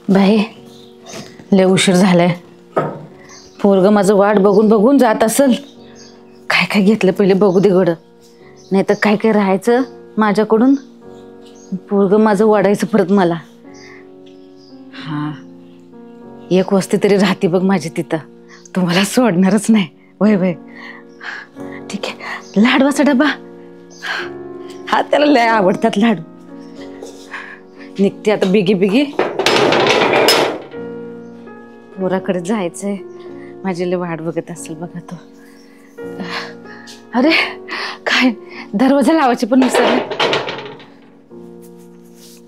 बाई लय उशीर झालाय. पोरग माझं वाट बघून बघून जात असेल. काय काय घेतलं पहिले बघू दे गड, नाही तर काय काय राहायचं माझ्याकडून. पोरग माझं वाढायचं परत मला. हा, एक वस्ती तरी राहते बघ माझी तिथं, तुम्हाला सोडणारच नाही. वय वय ठीक आहे. लाडवाचा डबा, हा त्याला लय आवडतात लाडू. निघते आता बिगी बिगी, पोराकडे जायचंय. माझी लय वाट बघत असेल बघा तो. अरे काय दरवाजा लावायचे पण विसरले.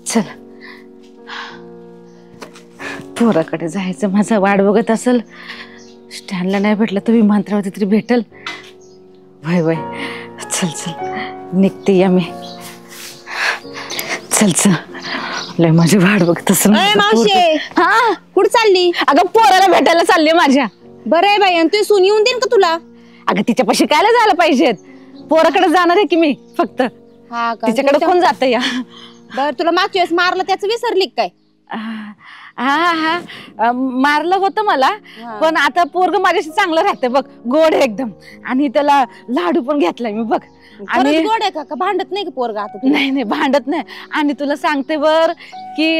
चल पोराकडे जायचं, माझा वाट बघत असेल. स्टँडला नाही भेटलं तर विमानतळावरती तरी भेटल. वय वय चल चल निघते या मी. चल चल लय माझी वाट बघत असेल. हा कुठं चालली? अगं पोराला भेटायला चालली माझ्या. बरं आहे बाई, आणि तू सून येऊन देईन का तुला? अगं तिच्यापाशी कायला झालं पाहिजेत, पोराकडे जाणार आहे की मी फक्त. हा का? तिच्याकडे कोण जात या. बर तुला मागच्या वेळेस मारलं त्याचं विसरली काय? हा हा मारलं होतं मला, पण आता पोरग माझ्याशी चांगलं राहते बघ, गोड आहे एकदम. आणि त्याला लाडू पण घेतलाय मी बघ. आणि गोड आहे का? भांडत नाही का पोरगा आता? नाही नाही भांडत नाही. आणि तुला सांगते बर की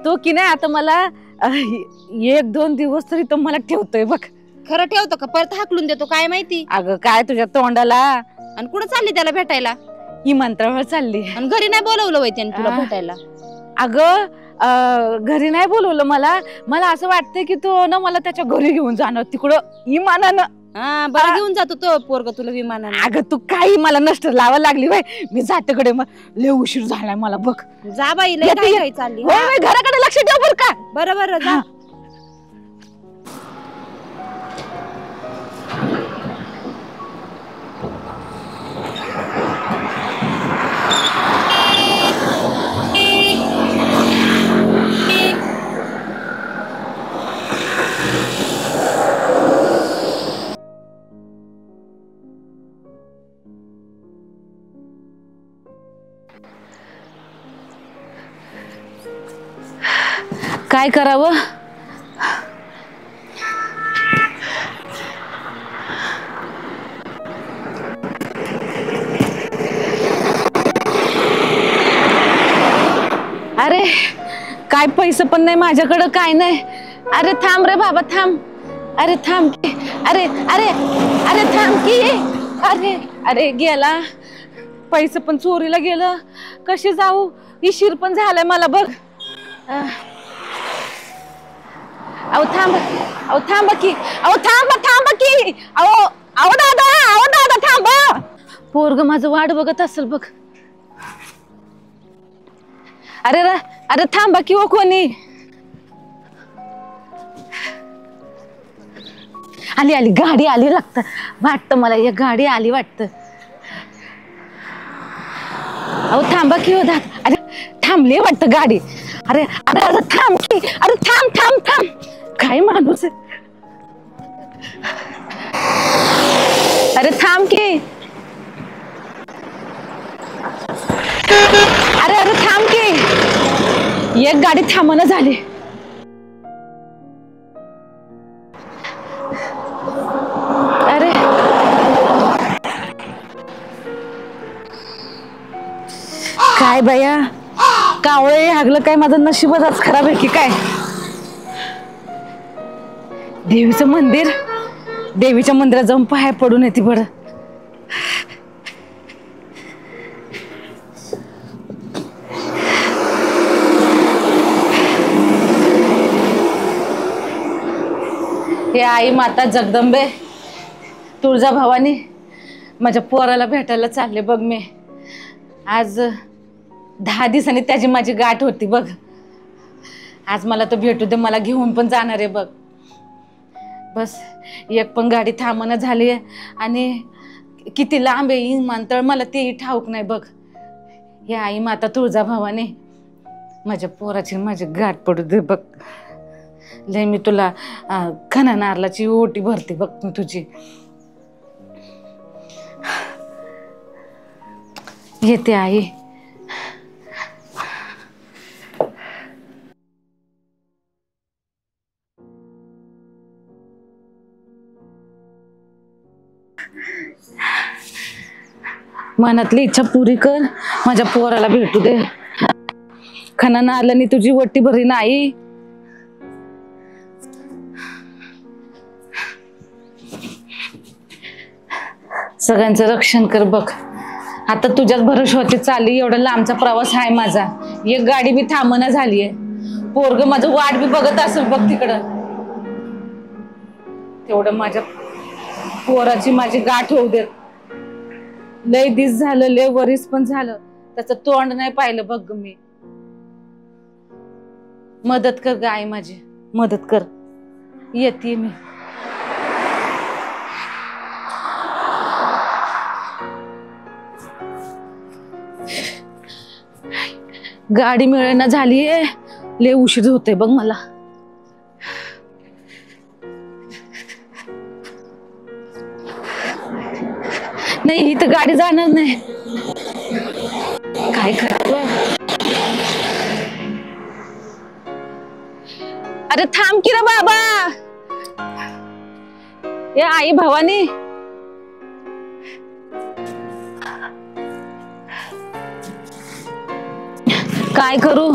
तो की नाही आता मला 1-2 दिवस तरी तो मला ठेवतोय बघ. खरं ठेवतो का परत हाकलून देतो काय माहिती? अगं काय तुझ्या तोंडाला. आणि कुठं चालली त्याला भेटायला? विमानतळावर चालली. आणि घरी नाही बोलवलं वय त्याने तुला भेटायला? अगं घरी नाही बोलवलं मला. मला असं वाटतंय की तो ना मला त्याच्या घरी घेऊन जाणार तिकडं विमानानं. हा बरं घेऊन जातो तो पोरगा तुला विमानानं. अगं तू काही मला नष्ट लावायला लागली बाई. मी जातेकडे, मग लय उशीर झालाय मला बघ. जा बाई लय काय चालली. घराकडे लक्ष ठेव बर का. बरं बरं जा. काय करावं. अरे काय पैसे पण नाही माझ्याकडं, काय नाही. अरे थांब रे बाबा थांब. अरे थांब की. अरे अरे अरे थांब की. अरे अरे गेला पैसे पण चोरीला गेलं. कशी जाऊ, इशीर पण झालाय मला बघ. अहो थांब, अहो थांब की, अहो थांब की, अहो अहो दादा थांबा. पोरग माझं वाट बघत असेल बघ. अरे अरे थांबा की. ओ कोणी आली आली गाडी आली लागतं वाटतं मला. एक गाडी आली वाटतं. अहो थांबा की हो दादा. अरे थांबली वाटतं गाडी. अरे अरे अरे थांब की. अरे थांब थांब थांब. काय माणूस आहे. अरे थांब की. अरे अरे थांब की. एक गाडी थांबणं झाली. अरे काय बाया, कावळे हागलं काय. माझं नशीबच खराब आहे की काय. देवीचं मंदिर, देवीच्या मंदिरात जाऊन पाय पडून येते बरं. हे आई माता जगदंबे, तुळजा भवानी, माझ्या पोराला भेटायला चालले बघ मी. आज 10 दिवसांनी त्याची माझी गाठ होती बघ. आज मला तो भेटू दे, मला घेऊन पण जाणार आहे बघ. बस एक पण गाडी थांबणं झाली आहे. आणि किती लांब आहे विमानतळ मला तेही ठाऊक नाही बघ. हे आई माता तुळजा भवानी, माझ्या पोराची माझी गाठ पडू दे बघ. लय मी तुला खना नारळाची ओटी भरते बघ मी तुझी. येते आई. मनातली इच्छा पुरी कर, माझ्या पोराला भेटू दे. खणानं आलं नाही तुझी वट्टी भरी नाही. सगळ्यांचं रक्षण कर बघ. आता तुझ्याच भरोश्यावरती चालली, एवढा लांबचा प्रवास आहे माझा. एक गाडी बी थांबना झालीये. पोरग माझं वाट बी बघत असेल बघ तिकडं. तेवढं माझ्या पोराची माझी गाठ होऊ देत. लय दिस झालं, लय वरीस पण झालं, त्याचं तोंड नाही पाहिलं बघ मी. मदत कर ग आई माझी, मदत कर. येते मी. गाडी मिळेना झालीये, लय उशीर होतोय बघ मला. नाही इथं गाडी जाणार नाही. काय करावं? अरे थांब की रे बाबा. ए आई भवानी, काय करू?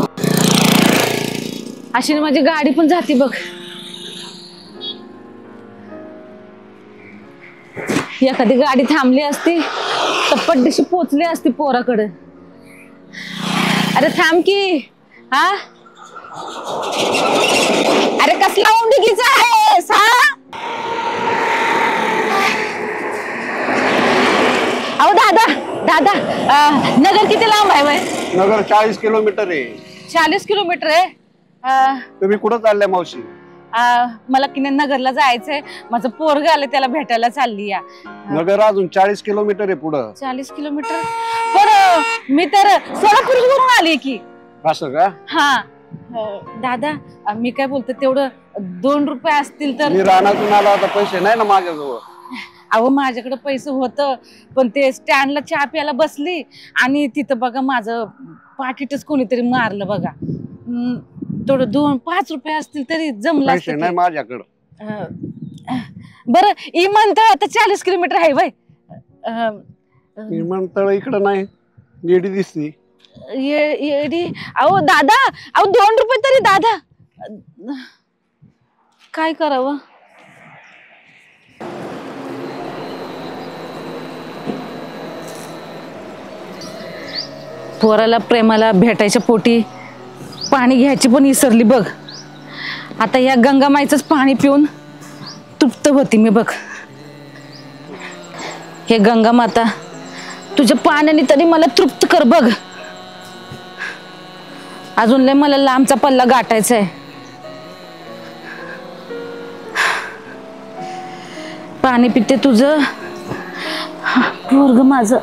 अशी माझी गाडी पण जाते बघ. एखादी गाडी थांबली असती तर पड्डीशी पोचली असती पोराकडे. अरे थांब की. हा अरे कसला उंडकीचा आहेस हा? अहो दादा दादा, नगर किती लांब आहे बाय? नगर 40 किलोमीटर आहे. 40 किलोमीटर आहे. तुम्ही कुठं चालल्या मावशी? मला किने नगरला जायचंय. माझं पोरग आलं, त्याला भेटायला चालली या. नगर अजून 40 किलोमीटर आहे पुढं. 40 किलोमीटर? पण मी तर सोलापूरवरून आली की. असं का? हा दादा, मी काय बोलते, तेवढं 2 रुपये असतील तर. मी रानातून आला, आता पैसे नाही ना माझ्याजवळ. अहो माझ्याकडे पैसे होतं, पण ते स्टँडला चहा प्यायला बसली आणि तिथं बघा माझं पाकिटच कोणीतरी मारलं बघा. थोडं 2-5 रुपये असतील तरी जमलं पैसे नाही माझ्याकडं. बरं इमानतळ आता 40 किलोमीटर आहे बाय. विमानतळ इकडं नाही, येडी दिसती. येडी? अहो दादा, अहो 2 रुपये तरी दादा. काय करावं? पोराला प्रेमाला भेटायच्या पोटी पाणी घ्यायची पण विसरली बघ. आता या गंगामाईचंच पाणी पिऊन तृप्त होती मी बघ. हे गंगा माता, तुझ्या पाण्याने तरी मला तृप्त कर बघ. अजून लय मला लांबचा पल्ला गाठायचा आहे. पाणी पिते तुझं पोरग माझं.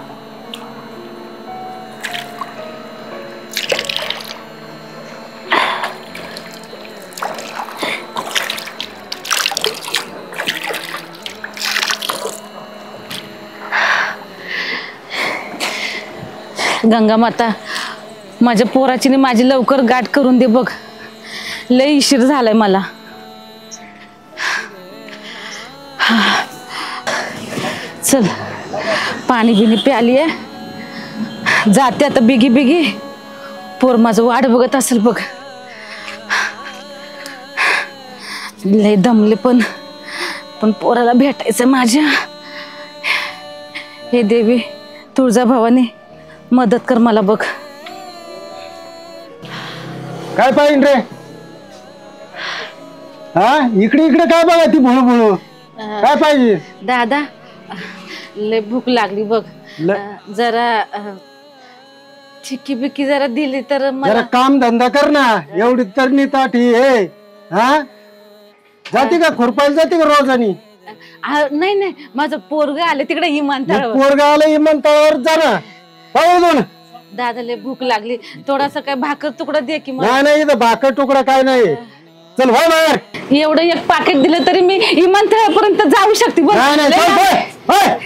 गंगा माता, माझ्या पोराची ने माझी लवकर गाठ करून दे बघ. लय उशीर झालाय मला. चल पाणी बिनी प्याली आहे, जाते आता बिगी बिगी. पोर माझं वाट बघत असेल बघ. लय दमले पण पोराला भेटायचं माझ्या. हे देवी तुळजाभवानी, मदत कर मला बघ. काय पाहिजे रे? हा इकडे इकडे काय बघा ती भुळू भुळू. काय पाहिजे? दादा लय भूक लागली बघ. जरा चिक्की बिक्की जरा दिली तर मला. जरा काम धंदा कर ना. एवढी तरणी ताठी आहे. हा जाते का खुरपायला जाते का रोजानी? नाही नाही, माझं पोरग आले तिकडे विमानतळावर. पोरगा आलं विमानतळावर जा ना. पाहू दादा लय भूक लागली, थोडासा काय भाकर तुकडा दे की मला. नाही नाही, इथं भाकर तुकडा काय नाही. चल व्हा बाहेर. एवढं एक पाकिट दिलं तरी मी विमानतळापर्यंत जाऊ शकते बघ. नाही नाही, चल बाहेर.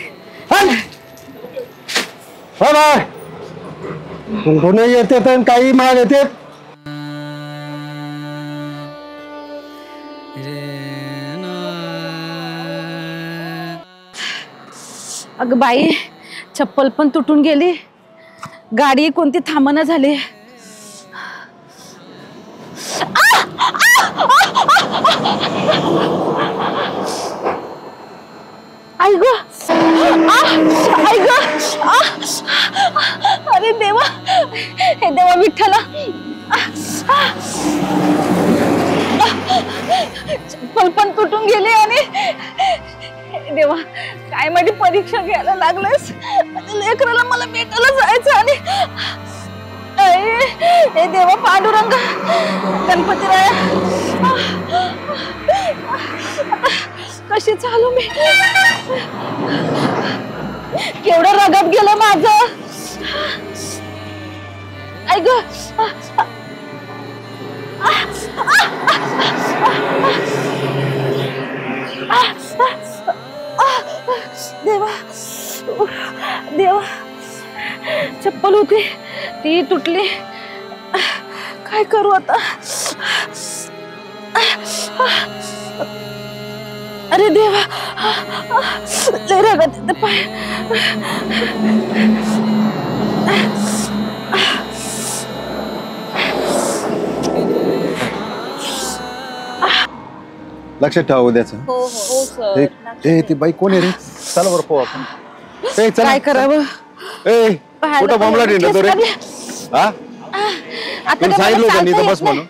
कोण येते तर काही माग येते. अगं बाई, चप्पल पण तुटून गेली, गाडी कोणती थांबना झाली. आई ग, आई ग, अरे देवा, हे देवा विठ्ठला, चप्पल पण तुटून गेली आणि देवा काय माझी परीक्षा घ्यायला लागलेस. लेकराला मला भेटायला जायचं आणि हे देवा पांडुरंग गणपतीराया, कशी चालू मी, केवढं रगत गेलं माझं. आई ग, देवा देवा, चप्पल होती ती तुटली, काय करू आता. अरे देवा, लय रगत येते पाय. लक्षात ठेवा उद्याचं. हो हो सर. ए ती बाई कोण आहे रे? चला बरं पाहू आपण. ए चला. काय करावं. ए कुठं बॉम्बला डिंडा तो रे? हा आता तुम्ही सांगितलं होतं नी बस म्हणून.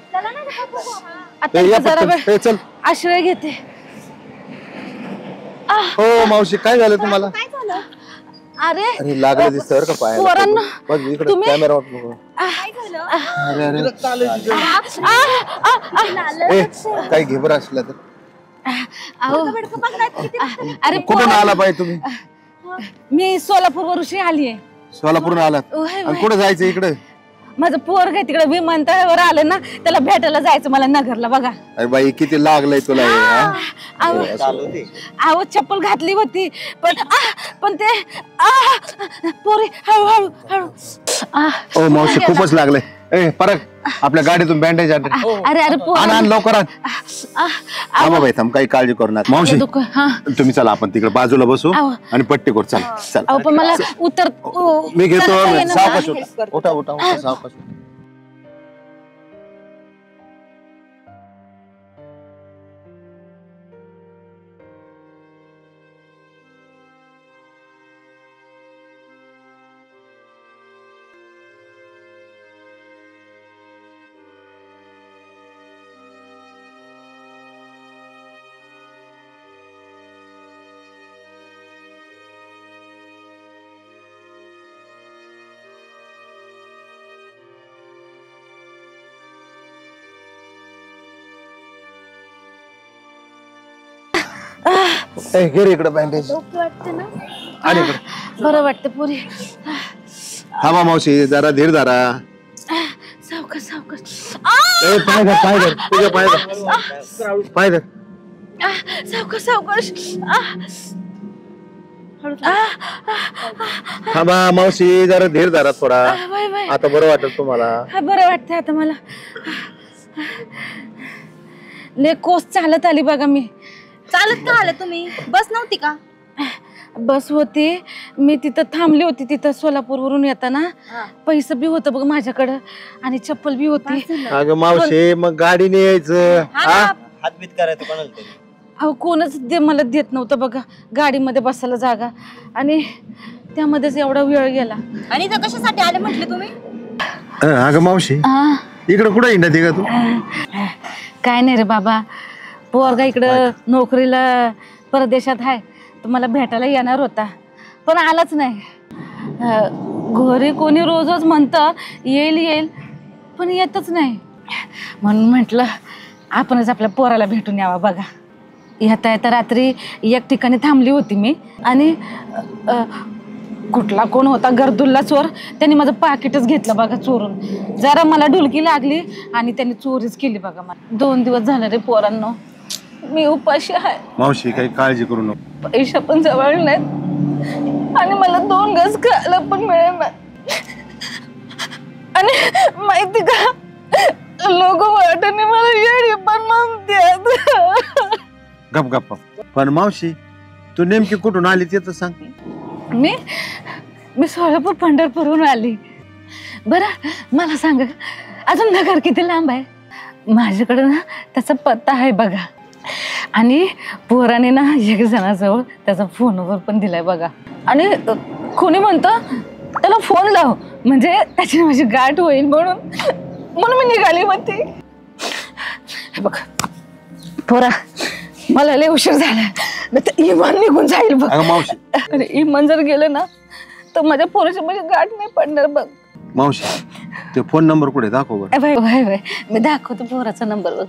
आता ए, या जरा पटकन. वेळ ए चल. आश्रय घेते. हो मावशी काय झालं तुम्हाला? अरे अरे लागलं दिसतं का पाय? पोरांनो, बघ इकडे तुम्ही- कॅमेरा. अरे अरे ए काय घे बरं असलं तर. अहो, अरे कुठून आला पाय तुम्ही? मी सोलापूर वरून आलीये. सोलापूरून आलात आणि कुठे जायचं इकडे? माझं पोरग तिकडे विमानतळावर आलं ना, त्याला भेटायला जायचं मला नगरला. बघा अरे बाई किती लागलंय तुला हे, हा? अहो चप्पल घातली होती पण ते पोरी हळूहळू हळू. ओ मावशी खूपच लागलंय. ए परत आपल्या गाडीतून बँडेज आण. अरे अरे पोर आण लवकर आण. थांबा बाई थांब, काही काळजी करू नका. मावशी तुम्ही चला आपण तिकडे बाजूला बसू आणि पट्टी करू. चला चला. अहो पण मला उतर मी घेतो. उतरता येईना सावकाश मला. उठा उठा उठा सावकाश. घे इकडे बँडेज. आणि इकडे बरं वाटतं पुरी. थांबा मावशी जरा धीर धरा. सावकाश सावकाश. ए पाय धर पाय धर. तुझ्या पाय धर पाय धर. सावकाश सावकाश. थांबा मावशी जरा धीर धरा थोडा. आता बरं वाटेल तुम्हाला. बरं वाटतंय आता मला. ले कोस चालत आली बघा मी. चालत का आले तुम्ही? बस नव्हती का? बस होती, मी तिथं थांबली होती. तिथं सोलापूरवरून येताना पैसे बी होतं बघ माझ्याकडं आणि चप्पल बी होती. अगं मावशी मग गाडीने यायचं. हातबीत करायचं कोणाला तरी. अहो कोणच मला देत नव्हतं बघा गाडीमध्ये बसायला जागा, आणि त्यामध्येच एवढा वेळ गेला. आणि इथं कशासाठी आले म्हटले तुम्ही? अगं मावशी इकडे कुठं हिंडा का तू? काय नाही रे बाबा, पोरगा इकडं नोकरीला परदेशात आहे, तर मला भेटायला येणार होता पण आलाच नाही. घरी कोणी रोजच म्हणतं येईल येईल पण येतच नाही. म्हणून म्हटलं आपणच आपल्या पोराला भेटून यावं. बघा येता येता रात्री एक ठिकाणी थांबली होती मी, आणि कुठला कोण होता गर्दुल्ला चोर, त्यांनी माझं पाकिटच घेतलं बघा चोरून. जरा मला डुलकी लागली आणि त्यांनी चोरीच केली बघा. मला 2 दिवस झाले रे पोरांनो, मी उपाशी आहे. मावशी काही काळजी करू नको. पैसा पण जवळ नाहीत आणि मला 2 घास खायला पण मिळेल. आणि माहिती का, लोक वाटणे मला येडी पण म्हणतात. गप गप. पण मावशी तू नेमकी कुठून आली ते तर सांग. मी मी सोलापूर पंढरपूरहून आली. बरं मला सांग अजून नगर किती लांब आहे? माझ्याकडे ना त्याचा पत्ता आहे बघा, आणि पोराने ना एक जणाजवळ त्याचा फोन नंबर पण दिलाय बघा. आणि कोणी म्हणतं त्याला फोन लाव म्हणजे त्याची माझी गाठ होईल, म्हणून मी निघाली म्हणते. बघ पोरा, मला लय उशीर झाला, इमान निघून जाईल बघ. आणि इमान जर गेलं ना तर माझ्या पोराची माझी गाठ नाही पडणार बघ. मावशी ते फोन नंबर कुठे दाखव बरं. मी दाखवतो पोराचा नंबर बघ.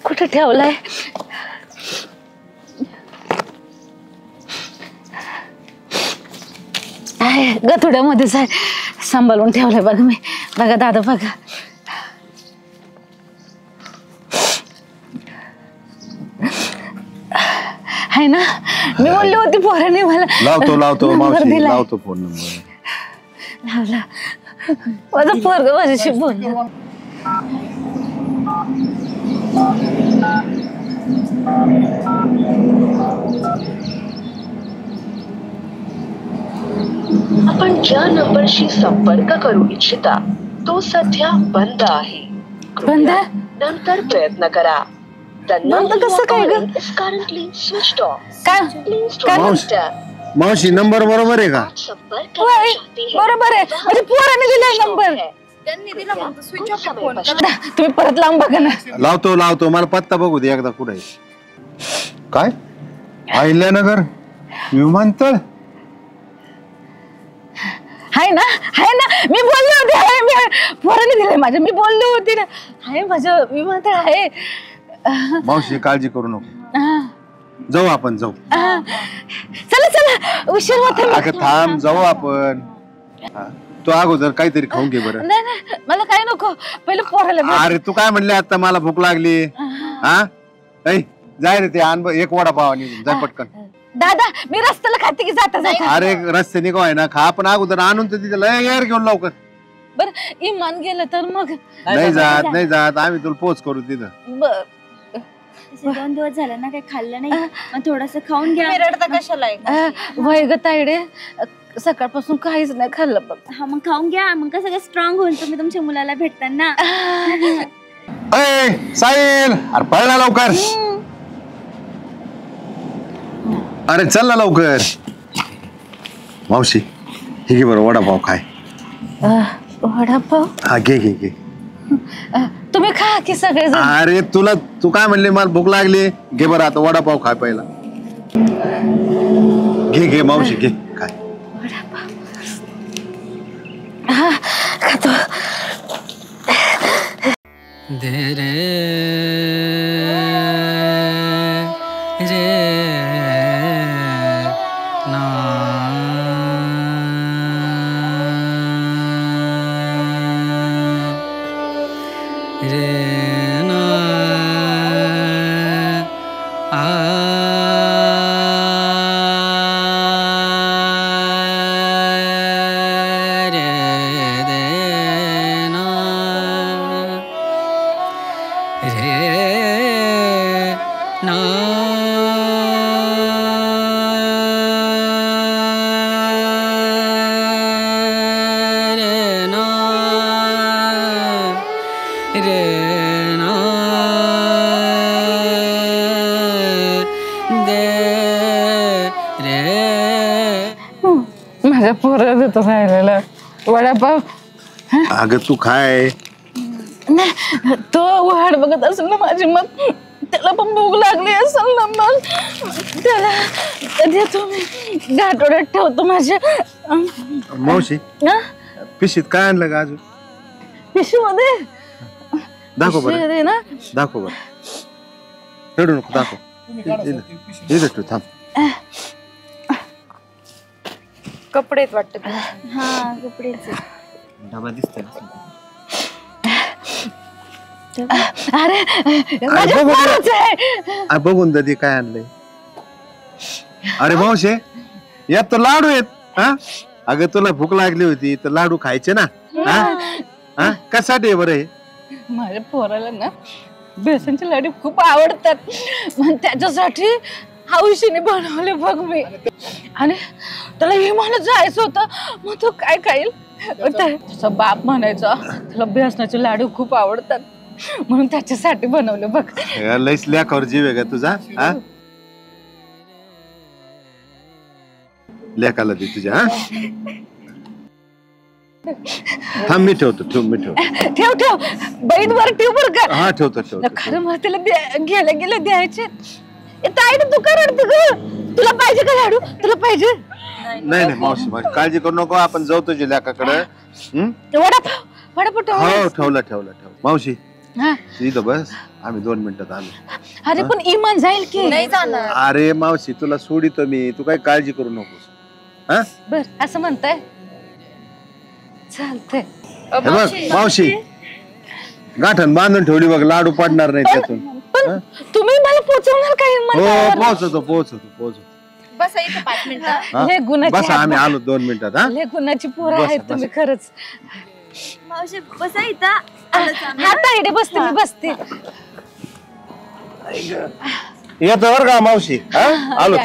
कुठे ठेवलाय? आहे गथुड्यामध्येच आहे, सांभाळून ठेवलाय बघ मी. बघा दादा बघा. आहे ना, मी म्हणली होती पोराने मला. लावतो मावशी, लावतो फोन नंबर. लावला. माझं पोरग माझ्याशी बोललं. आपण ज्या नंबरशी संपर्क करू इच्छिता तो सध्या बंद आहे. बंद? नंतर प्रयत्न करा. बंद कसं काय ग? मावशी नंबर बरोबर आहे का? बरोबर आहे, म्हणजे पोराने दिलाय नंबर. त्यांनी दिला म्हणतो स्विच ऑफ फोन. तुम्ही परत लांब बघा ना. लावतो मला पत्ता बघू दे एकदा. कुठे काय? अहिल्यानगर विमानतळ आहे ना, मी बोलले होते. आहे, मी पोराने दिलंय माझ्या, मी बोलले होते ना. आहे माझं विमानतळ आहे. मावशी काळजी करू नको, जाऊ आपण जाऊ. चला उशीर होते. अगं थांब, जाऊ आपण. तू अगोदर काहीतरी खाऊन घे बरं. नाही मला काय नको, पहिले पोराला. अरे तू काय म्हणले आता मला भूक लागली. हा जाय रे, ते आण एक वडापाव आणि जाय पटकन. दादा मी रस्त्याला खाते की जाता. अरे रस्त्याने काय ना खा, पण अगोदर आणून तर तिथे लय घेऊन लवकर. बरं इमान गेलं तर मग नाही जात आम्ही तुला पोच करू तिथं. 2 दिवस झाले ना काही खाल्लं नाही, मग थोडस खाऊन घ्या. रडता कशाला? वय ग तायडे, सकाळपासून काहीच नाही खाल्लं बघ. हा मग खाऊन घ्या, मग कसं स्ट्रॉंग होईल तुम्ही तुमच्या मुलाला भेटताना. साहिल, अरे पळ ना लवकर. अरे चल ना लवकर. मावशी हे घे बरं वडापाव खाय. वडापाव? हा घे. तुम्ही खा की सगळे. अरे तू काय म्हणले मला भूक लागली. घे बरं आता वडापाव खाय पहिला. घे मावशी घे काय. वडापाव हा खातो. दे रे रे ना रे ना आ रे दे ना रे ना रे ना रे ना दे रे. माझ्या पोरं देतो राहिलेला वडापाव. अगं तू खाय. नाही तो वाट बघत असेल ना माझी, मग त्याला पण भूक लागली असेल ना, मग त्याला देतो मी. गाठोड्यात ठेवतो माझ्या. मावशी पिशीत काय आणलं का अजून? पिशवीमध्ये दाखव बरं. पिशवी ना. दाखव बरं. रडू नको, दाखव. इथं ठेव, थांब. कपडे वाटत. हा कपडेच. डबा दिसतोय. अरे माझ्या पोराचं आहे. बघून दादी काय आणलंय. अरे मावशे यात तर लाडू आहेत. हा अगं तुला भूक लागली होती तर लाडू खायचे ना. हा कशासाठी आहे बरं हे? माझ्या पोराला ना बेसनचे लाडू खूप आवडतात, मग त्याच्यासाठी हौशीने बनवले बघ मी. आणि त्याला विमानात जायचं होतं. मग तो काय खाईल? त्याचा बाप म्हणायचा त्याला बेसनाचे लाडू खूप आवडतात म्हणून त्याच्यासाठी बनवले बघ. लईच लेखावर जीव आहे का तुझा? हा लेखाला दे तुझ्या. हा थांब मी ठेवतो मी ठेवतो. ठेव ठेव बैठ वर ठेव बर का. हा ठेवतो. खरं मग त्याला गेलं द्यायचे. ताई तू काय रडते ग? तुला पाहिजे का लाडू? तुला पाहिजे? नाही मावशी काळजी करू नको. आपण जाऊ तुझ्या लेखाकडे. वडापाव हो ठेवला. मावशी इथं बस, आम्ही 2 मिनिटात आलो. अरे पण इमान जाईल की नाही जाणार. अरे मावशी तुला सोडितो मी, तू काही काळजी करू नकोस. हा बर असं म्हणताय चालतंय. बघ मावशी गाठण बांधून ठेवली बघ, लाडू पडणार नाही त्यातून. पण तुम्ही मला पोचवणार काय हो पोहोचतो. बस इथे 5 मिनिटं. लय गुणाची बस आम्ही आलो 2 मिनिटात. हा लय गुणाची पोरं आहेत तुम्ही खरंच. मावशी बसा इथं. हा ताईडे बसते मी बसते. येतो बरं का मावशी. आलो.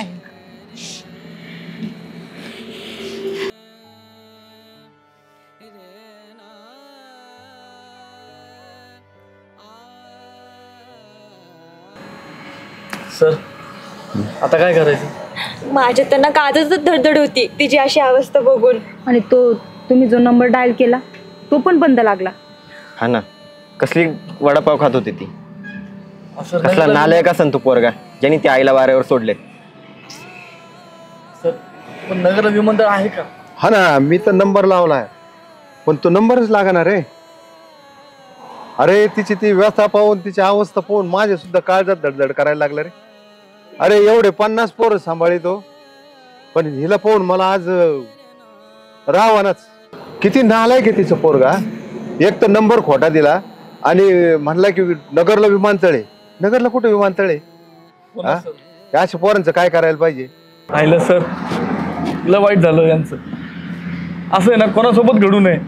सर आता काय करायचं? माझ्या त्यांना काजच धडधड होती तिची अशी अवस्था बघून. आणि तुम्ही जो नंबर डायल केला तो पण बंद लागला. हा ना, कसली वडापाव खात होती ती. कसला नालायक असन तू पोरगा, ज्याने ती आईला वाऱ्यावर सोडले. सर पण नगर विमानतळ आहे का? हा ना, मी तर नंबर लावलाय पण तो नंबरच लागणार रे. अरे तिची ती व्यथा पाहून, तिची अवस्था पाहून माझ्या सुद्धा काळजात धडधड करायला लागलं रे. अरे एवढे 50 पोरं सांभाळितो, पण हिला पाहून मला आज रावणच. किती नालायक आहे तिचं पोरगा. एक तर नंबर खोटा दिला आणि म्हणला की नगरला विमानतळ आहे. नगरला कुठे विमानतळ आहे? अशा पोरांचं काय करायला पाहिजे? आईला सर लय वाईट झालं यांचं. असं आहे ना, कोणासोबत घडू नये.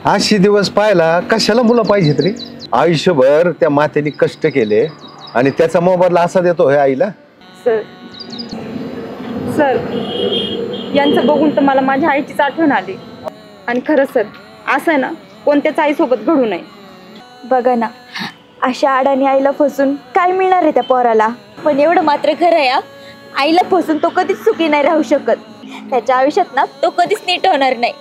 अशी दिवस पाहायला कशाला मुलं पाहिजेत रे? आयुष्यभर त्या मातेने कष्ट केले आणि त्याचा मोबदला असा देतो हे आईला. सर यांचं बघून तर मला माझ्या आईचीच आठवण आली. आणि खरंच सर असं आहे ना, कोणत्याच आईसोबत घडू नये. बघा ना, अशा अडाणी आईला फसून काय मिळणार आहे त्या पोराला. पण एवढं मात्र खरं आहे, आईला फसून तो कधीच सुखी नाही राहू शकत. त्याच्या आयुष्यात ना तो कधीच नीट होणार नाही.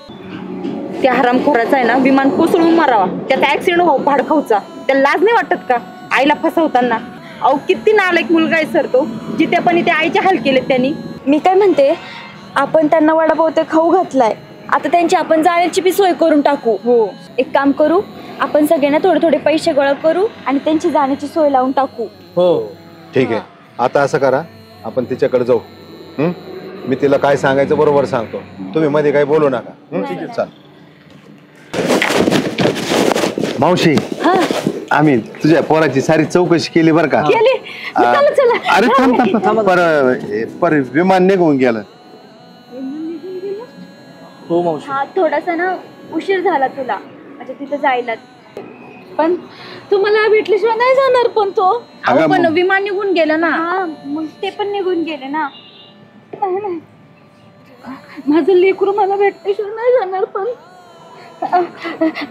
त्या हरामखोराचा आहे ना विमान कोसळून मारावा, त्याचा ऍक्सिडेंट हो भाडखाऊचा. त्याला लाज नाही वाटत का आईला फसवताना? अहो किती नालायक मुलगा आहे सर तो, जिथे पण इथे आईचे हाल केलेत त्यांनी. मी काय म्हणते, आपण त्यांना वडापाव ते खाऊ घातलाय, आता त्यांची आपण जाण्याची बी सोय करून टाकू. हो, एक काम करू, आपण सगळ्यांना थोडे थोडे पैसे गोळा करू आणि त्यांची जाण्याची सोय लावून टाकू. हो ठीक आहे. आता असं करा, आपण तिच्याकडे जाऊ. मी तिला काय सांगायचं बरोबर सांगतो, तुम्ही मध्ये काही बोलू नका. चाल मावशी, आम्ही तुझ्या पोराची सारी चौकशी केली बरं का. अरे पर विमान निघून गेलं. हो मावशी. हा थोडासा ना उशीर झाला तुला म्हणजे तिथे जायला. पण तुम्हाला भेटल्याशिवाय नाही जाणार. पण तो पण विमान निघून गेलं ना. मग ते पण निघून गेले ना. नाही माझं लेकरू मला भेटल्याशिवाय नाही जाणार. पण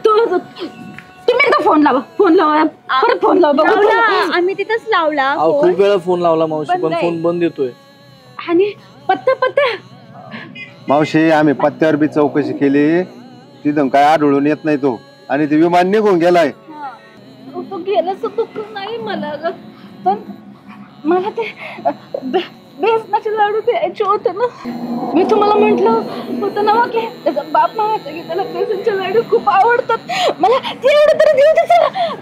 तुम्ही एकदा फोन लावा परत फोन लावा. आम्ही तिथंच लावला. खूप वेळा फोन लावला मावशी, पण फोन बंद येतोय. आणि पत्ता मावशी, आम्ही पत्त्यावर बी चौकशी केली, तिथून काय आढळून येत नाही तो. आणि ते विमान निघून गेलाय. तो गेल्याचं दुःख नाही मला, पण मला ते बेसनाचे लाडू द्यायचे होते ना. मी तुम्हाला म्हंटल होतं ना की त्याचा बाप म्हणायचा की त्याला बेसनचे लाडू खूप आवडतात. मला ते एवढं तरी देऊ दे.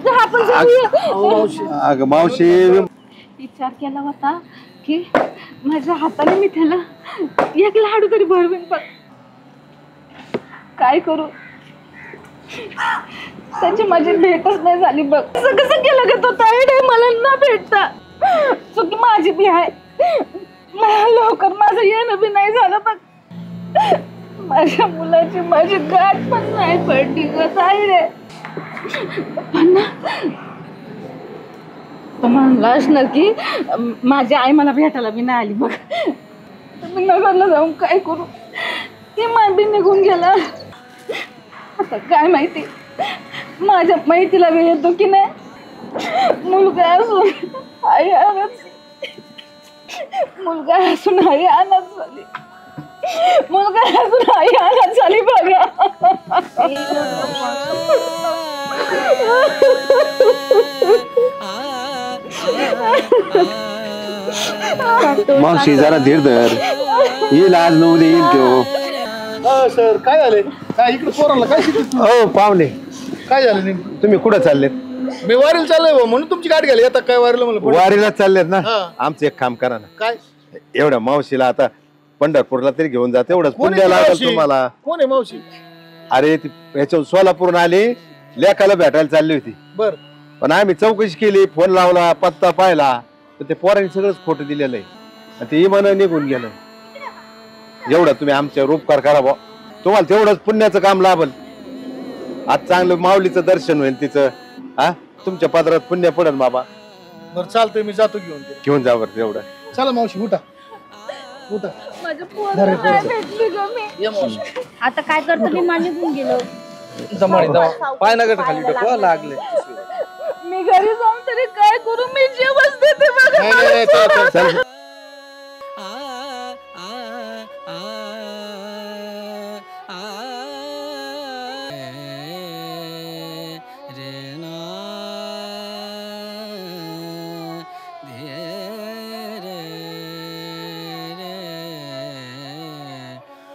चला आपण जाऊया. अगं मावशी, विचार केला होता की माझ्या हाताने मी त्याला एक लाडू तरी भरवीन, पण काय करू, त्याची माझी भेटच नाही झाली. बघ कसं केलं ग तो ताईडे, मला न भेटता. चुकी माझी बी आहे. लवकर माझं येणं बी नाही झालं. बघ माझ्या मुलाची माझी गाठ पण नाही पडली ग ताईडे. पण तो म्हणला असणार की माझी आई मला भेटायला बी नाही आली. बघ मी नगरला जाऊन काय करू? ते मांडी निघून गेला. आता काय माहिती माझ्या माहितीला वेळ येतो की नाही. मुलगा असून आई अनाथ, मुलगा असून आई अनाथ झाली, मुलगा असून आई अनाथ झाली बघा. मावशी जरा धीर धर, येईल आज न उद्या येईल तो. सर काय झाले? काय इकडे पोरांना काय शिकत? हो पाहुणे, काय झालं नेमकं? तुम्ही कुठं चाललेत? मी वारीला चाललोय बुवा, म्हणून तुमची गाठ घ्यायला येतात काय वारीला मला? वारीला चाललेत ना? हा. आमचं एक काम करा ना, काय एवढ्या मावशीला आता पंढरपूरला तरी घेऊन जा, तेवढंच कोण पुण्य आहे ती लागेल मावशी? तुम्हाला. कोण आहे मावशी? अरे ती याच्या सोलापूरून आली, लेकाला भेटायला चालली होती. बर पण आम्ही चौकशी केली, फोन लावला, पत्ता पाहिला, तर ते पोरांनी सगळंच खोटं दिलेलं आहे आणि ते इमान निघून गेलं. एवढं तुम्ही आमच्यावर उपकार करा बुवा, तुम्हाला तेवढंच पुण्याचं काम लाभल. आज चांगलं माऊलीचं दर्शन होईल तिचं. हा, तुमच्या पदरात पुण्य पडेल बाबा. बर चालतंय, मी जातो घेऊन ते. घेऊन जा बरं तेवढं. चला मावशी उठा उठा. माझ्या पोराला काय भेटली ग मी? आता काय करतो मी? मान्य होऊन गेलो. पाय नका खाली टाकू, लागले. मी घरी जाऊन तरी काय करू? मी जेवण देते बघा. नाही, नाही, नाही, चला, चला. चल